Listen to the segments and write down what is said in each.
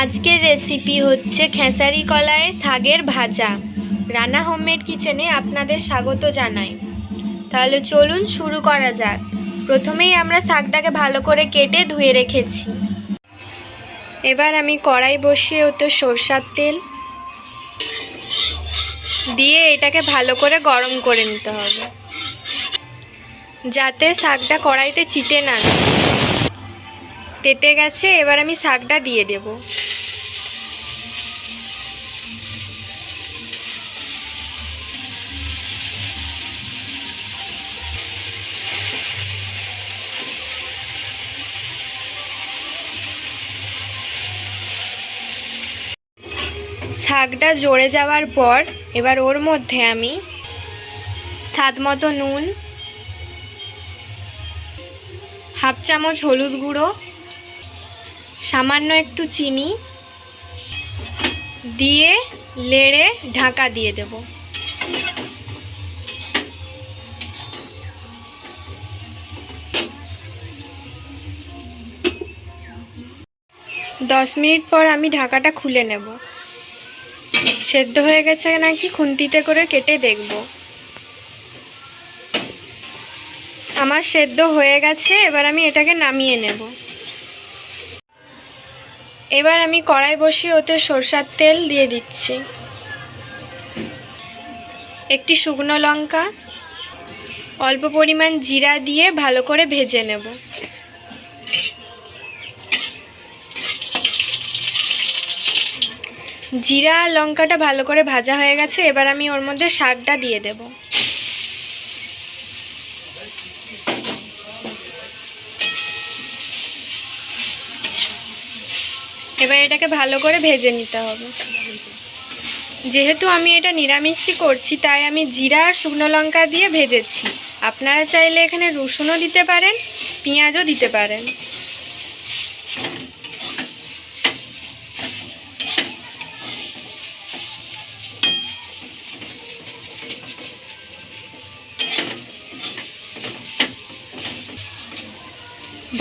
আজকের রেসিপি হচ্ছে খেসারি কলাইয়ে শাকের ভাজা। রানা হোমমেড কিচেনে আপনাদের স্বাগত জানাই। তাহলে চলুন শুরু করা যাক। প্রথমেই আমরা শাকটাকে ভালো করে কেটে ধুয়ে রেখেছি। এবার আমি কড়াই বসিয়ে ওতে সরষের তেল দিয়ে এটাকে ভালো করে গরম করে নিতে হবে, যাতে শাকটা কড়াইতে চিটে না যায়। তেতে গেছে, এবার আমি শাকটা দিয়ে দেব। শাকটা জড়ে যাওয়ার পর এবার ওর মধ্যে আমি স্বাদ মতো নুন, হাফ চামচ হলুদ গুঁড়ো, সামান্য একটু চিনি দিয়ে নেড়ে ঢাকা দিয়ে দেব। দশ মিনিট পর আমি ঢাকাটা খুলে নেব। সেদ্ধ হয়ে গেছে নাকি খুন্তিতে করে কেটে দেখব। আমার সেদ্ধ হয়ে গেছে, এবার আমি এটাকে নামিয়ে নেব। এবার আমি কড়াই বসিয়ে ওতে সরষের তেল দিয়ে দিচ্ছি, একটি শুকনো লঙ্কা, অল্প পরিমাণ জিরা দিয়ে ভালো করে ভেজে নেব। জিরা লঙ্কাটা ভালো করে ভাজা হয়ে গেছে, এবার আমি ওর মধ্যে শাকটা দিয়ে দেব। এবার এটাকে ভালো করে ভেজে নিতে হবে। যেহেতু আমি এটা নিরামিষই করছি, তাই আমি জিরা আর শুকনো লঙ্কা দিয়ে ভেজেছি। আপনারা চাইলে এখানে রসুনও দিতে পারেন, পেঁয়াজও দিতে পারেন।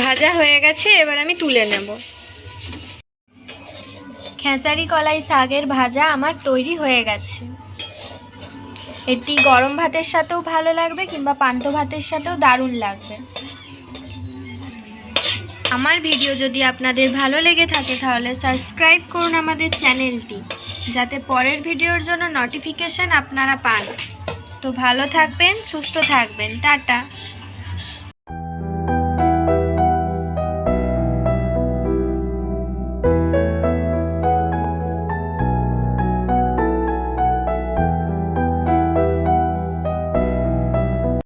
ভাজা হয়ে গেছে, এবার আমি তুলে নেব। খেসারি কলাই শাকের ভাজা আমার তৈরি হয়ে গেছে। এটি গরম ভাতের সাথেও ভালো লাগবে কিংবা পান্তা ভাতের সাথেও দারুণ লাগবে। আমার ভিডিও যদি আপনাদের ভালো লেগে থাকে তাহলে সাবস্ক্রাইব করুন আমাদের চ্যানেলটি, যাতে পরের ভিডিওর জন্য নোটিফিকেশান আপনারা পান। তো ভালো থাকবেন, সুস্থ থাকবেন, টাটা।